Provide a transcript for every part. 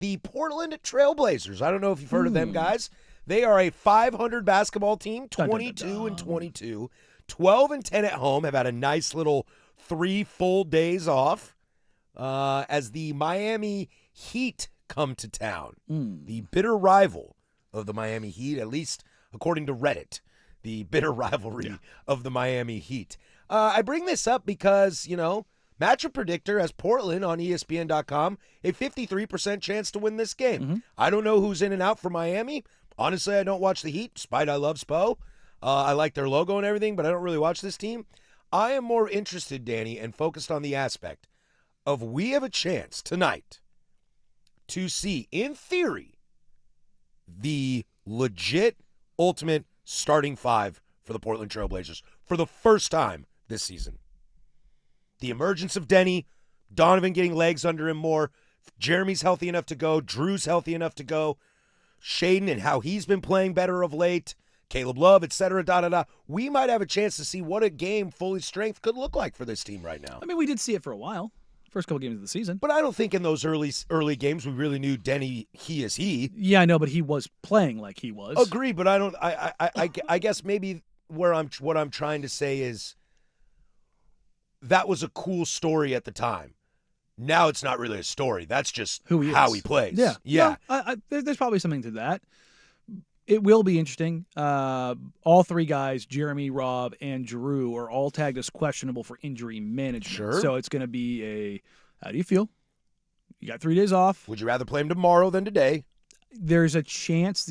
the Portland Trailblazers. I don't know if you've heard of them, guys. They are a 500 basketball team, 22-22, 12-10 at home. Have had a nice little 3 full days off as the Miami Heat come to town. The bitter rival of the Miami Heat, at least according to Reddit, the bitter rivalry of the Miami Heat. I bring this up because, Matchup Predictor has Portland on ESPN.com a 53% chance to win this game. I don't know who's in and out for Miami. Honestly, I don't watch the Heat, despite I love Spo. I like their logo and everything, but I don't really watch this team. I am more interested, Danny, and focused on the aspect of we have a chance tonight to see, in theory, the legit ultimate starting 5 for the Portland Trailblazers for the first time this season. The emergence of Denny, Donovan getting legs under him more, Jeremy's healthy enough to go, Drew's healthy enough to go, Shaden and how he's been playing better of late, Caleb Love, etc. We might have a chance to see what a game fully strength could look like for this team right now. I mean, we did see it for a while. First couple games of the season. But I don't think in those early games we really knew Denny, he is he. Yeah, I know, but he was playing like he was. Agree, but I guess maybe what I'm trying to say is that was a cool story at the time. Now it's not really a story. That's just how he plays. Yeah. No, there's probably something to that. It will be interesting. All 3 guys, Jeremy, Rob, and Drew, are all tagged as questionable for injury management. Sure. So it's going to be how do you feel? You got 3 days off. Would you rather play him tomorrow than today? There's a chance,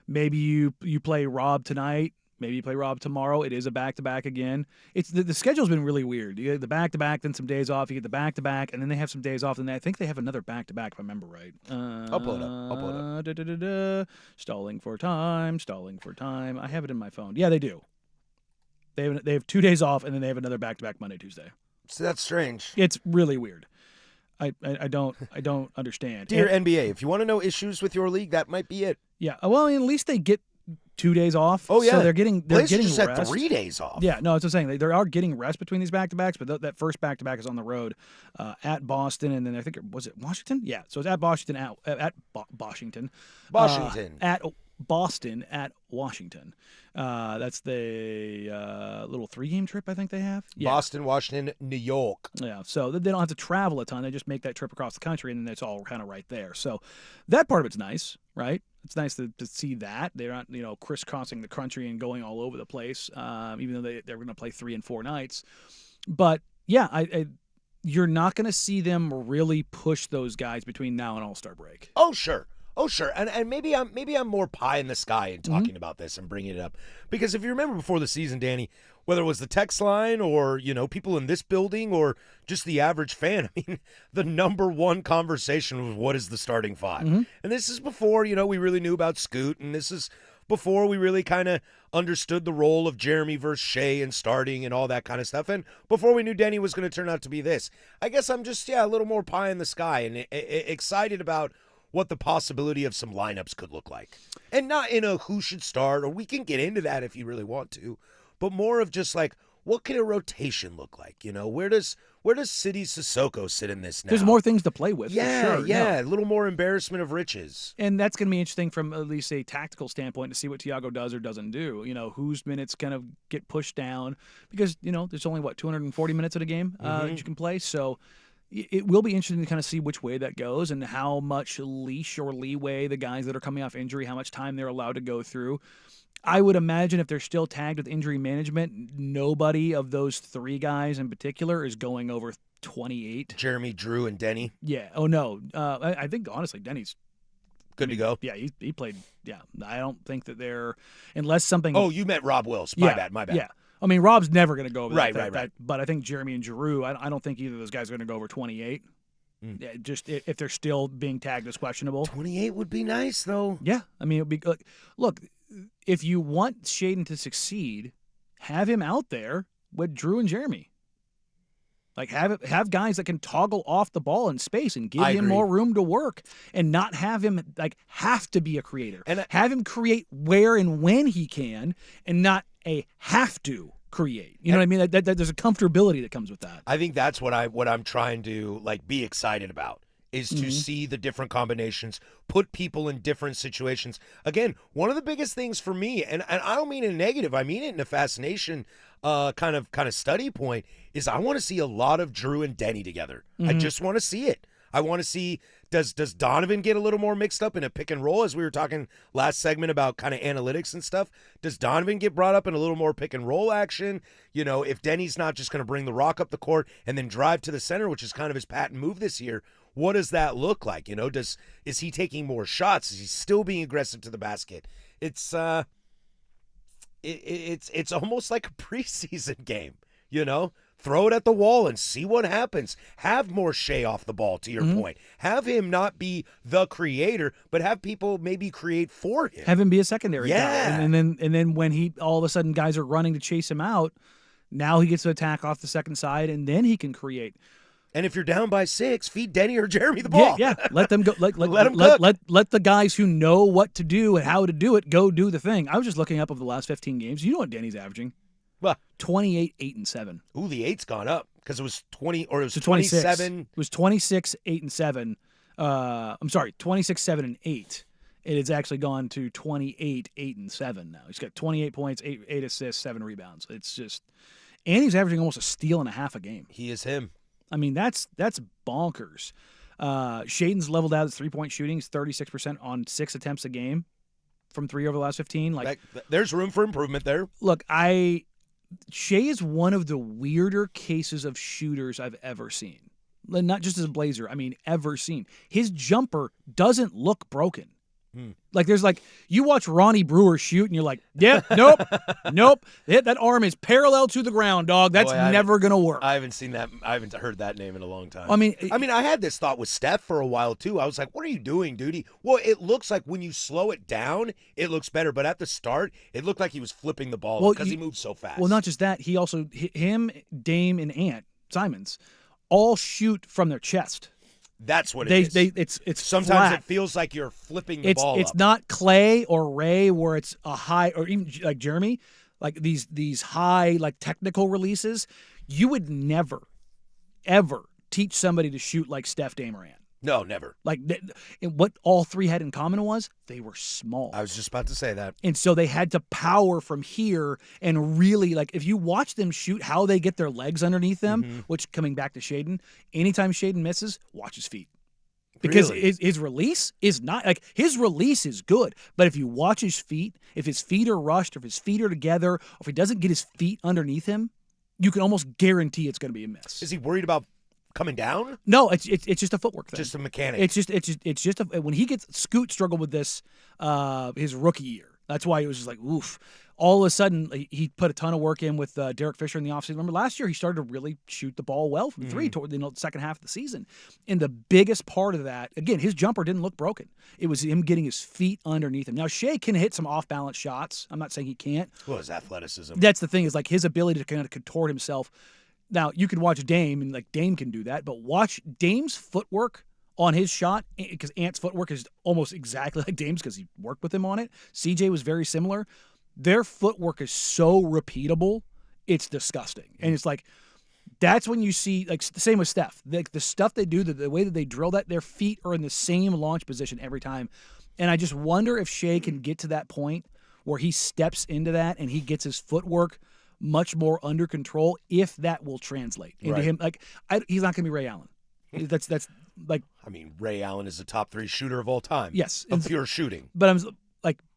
maybe you play Rob tonight. Maybe you play Rob tomorrow. It is a back-to-back again. It's the schedule's been really weird. You get the back-to-back, then some days off. You get the back-to-back, and then they have some days off. And I think they have another back-to-back, if I remember right. I'll pull it up. Stalling for time. I have it in my phone. Yeah, they do. They have 2 days off, and then they have another back-to-back Monday, Tuesday. So that's strange. It's really weird. I don't understand. Dear NBA, if you want to know issues with your league, that might be it. Yeah. Well, at least they get 2 days off. Oh, yeah. So they're getting just rest. had 3 days off. Yeah, no, it's what I'm saying. They are getting rest between these back-to-backs, but that first back-to-back is on the road at Boston, and then I think, was it Washington? Yeah, so it's at Washington, at Washington. At Boston, at Washington. That's the little 3-game trip I think they have. Yeah. Boston, Washington, New York. Yeah, so they don't have to travel a ton. They just make that trip across the country, and then it's all kind of right there. So that part of it's nice, right? It's nice to see that. They're not, crisscrossing the country and going all over the place, even though they're going to play 3 and 4 nights. But, yeah, you're not going to see them really push those guys between now and All-Star break. Oh, sure. And maybe I'm more pie in the sky in talking about this and bringing it up. Because if you remember before the season, Danny, whether it was the text line or, people in this building or just the average fan, I mean, the number one conversation was what is the starting 5? And this is before, we really knew about Scoot, and this is before we really kind of understood the role of Jeremy versus Shea and starting and all that kind of stuff, and before we knew Denny was going to turn out to be this. I guess I'm just, a little more pie in the sky and excited about what the possibility of some lineups could look like. And not in a who should start, or we can get into that if you really want to, but more of just like, what can a rotation look like? Where does City Sissoko sit in this now? There's more things to play with. Yeah, for sure. Yeah, a little more embarrassment of riches. And that's going to be interesting from at least a tactical standpoint to see what Thiago does or doesn't do. Whose minutes kind of get pushed down because, there's only, 240 minutes at a game that you can play. So it will be interesting to kind of see which way that goes and how much leash or leeway the guys that are coming off injury, how much time they're allowed to go through. I would imagine if they're still tagged with injury management, nobody of those 3 guys in particular is going over 28. Jeremy, Drew, and Denny? Yeah. Oh, no. I think, honestly, Denny's good to go? Yeah, he played. Yeah. I don't think that they're – unless something – Oh, you meant Rob Wills. My bad. Yeah. I mean, Rob's never going to go over that. Right. But I think Jeremy and Giroux, I don't think either of those guys are going to go over 28. Yeah, just if they're still being tagged as questionable. 28 would be nice, though. Yeah. I mean, it would be look, if you want Shaden to succeed, have him out there with Drew and Jeremy. Like, have guys that can toggle off the ball in space and give him more room to work and not have him, have to be a creator. And have him create where and when he can and not a have to create. You know what I mean? That there's a comfortability that comes with that. I think that's what I'm trying to, be excited about is to see the different combinations, put people in different situations. Again, one of the biggest things for me, and I don't mean it in negative, I mean it in a fascination kind of study point, is I want to see a lot of Drew and Denny together. I just want to see it. I want to see, does Donovan get a little more mixed up in a pick and roll, as we were talking last segment about kind of analytics and stuff? Does Donovan get brought up in a little more pick and roll action? You know, if Denny's not just going to bring the rock up the court and then drive to the center, which is kind of his patent move this year, what does that look like? You know, is he taking more shots? Is he still being aggressive to the basket? It's it's almost like a preseason game, you know? Throw it at the wall and see what happens. Have more Shea off the ball, to your point. Have him not be the creator, but have people maybe create for him. Have him be a secondary guy. And then when he all of a sudden guys are running to chase him out, now he gets to attack off the second side, and then he can create. And if you're down by 6, feed Denny or Jeremy the ball. Yeah. Let them go. Let them cook. Let the guys who know what to do and how to do it go do the thing. I was just looking up over the last 15 games. You know what Denny's averaging? What? 28, 8, and 7. Ooh, the 8's gone up because it was 20, or it was 26. 27. It was 26, 8, and 7. I'm sorry, 26, 7, and 8. It has actually gone to 28, 8, and 7 now. He's got 28 points, 8 assists, 7 rebounds. It's just, and he's averaging almost a steal and a half a game. He is him. I mean, that's bonkers. Shaden's leveled out his 3-point shooting. He's 36% on 6 attempts a game from 3 over the last 15. Like, there's room for improvement there. Look, Shea is one of the weirder cases of shooters I've ever seen. Not just as a Blazer, I mean, ever seen. His jumper doesn't look broken. Like, there's you watch Ronnie Brewer shoot, and you're like, yeah, nope. That arm is parallel to the ground, dog. That's never going to work. I haven't seen that. I haven't heard that name in a long time. I mean, I had this thought with Steph for a while, too. I was like, what are you doing, dude? Well, it looks like when you slow it down, it looks better. But at the start, it looked like he was flipping the ball because he moved so fast. Well, not just that. He also, him, Dame, and Ant, Simons, all shoot from their chest. That's what it is. It's sometimes flat. It feels like you're flipping the ball. It's not Clay or Ray where it's a high, or even like Jeremy, like these high technical releases. You would never, ever teach somebody to shoot like Steph, Dame, or Ant. No, never. What all three had in common was they were small. I was just about to say that. And so they had to power from here and really, if you watch them shoot, how they get their legs underneath them, which, coming back to Shaden, anytime Shaden misses, watch his feet. Because his release is not, his release is good. But if you watch his feet, if his feet are rushed, or if his feet are together, or if he doesn't get his feet underneath him, you can almost guarantee it's going to be a miss. Is he worried about coming down? No, it's just a footwork thing. Just a mechanic. It's just when he gets Scoot struggled with this his rookie year. That's why it was just like, oof. All of a sudden, he put a ton of work in with Derek Fisher in the offseason. Remember, last year he started to really shoot the ball well from three toward the second half of the season. And the biggest part of that, again, his jumper didn't look broken. It was him getting his feet underneath him. Now, Shea can hit some off-balance shots. I'm not saying he can't. Well, his athleticism. That's the thing, is his ability to kind of contort himself. Now, you can watch Dame, and Dame can do that, but watch Dame's footwork on his shot, because Ant's footwork is almost exactly like Dame's because he worked with him on it. CJ was very similar. Their footwork is so repeatable, it's disgusting. And it's that's when you see, the same with Steph. The stuff they do, the way that they drill that, their feet are in the same launch position every time. And I just wonder if Shea can get to that point where he steps into that and he gets his footwork much more under control, if that will translate into him. He's not going to be Ray Allen. That's Ray Allen is the top 3 shooter of all time. Yes. Of pure shooting. But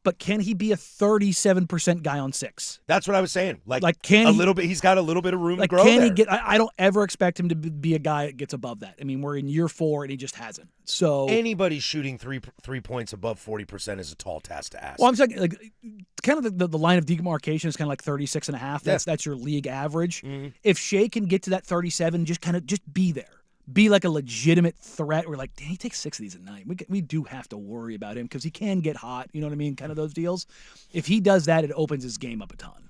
but can he be a 37% guy on 6? That's what I was saying. He's got a little bit of room to grow can there. he get? I don't ever expect him to be a guy that gets above that. I mean, we're in year 4 and he just hasn't. So anybody shooting 3 points above 40% is a tall task to ask. Well, I'm saying kind of the line of demarcation is kind of 36.5. That's your league average. Mm-hmm. If Shea can get to that 37, just be there. Be a legitimate threat. We're he takes 6 of these a night. We do have to worry about him because he can get hot. You know what I mean? Kind of those deals. If he does that, it opens his game up a ton.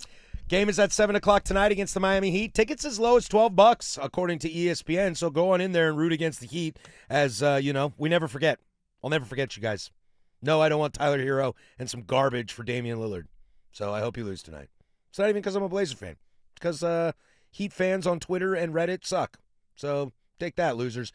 Game is at 7 o'clock tonight against the Miami Heat. Tickets as low as $12, according to ESPN. So go on in there and root against the Heat. As we never forget. I'll never forget you guys. No, I don't want Tyler Hero and some garbage for Damian Lillard. So I hope you lose tonight. It's not even because I'm a Blazer fan. It's because Heat fans on Twitter and Reddit suck. So take that, losers.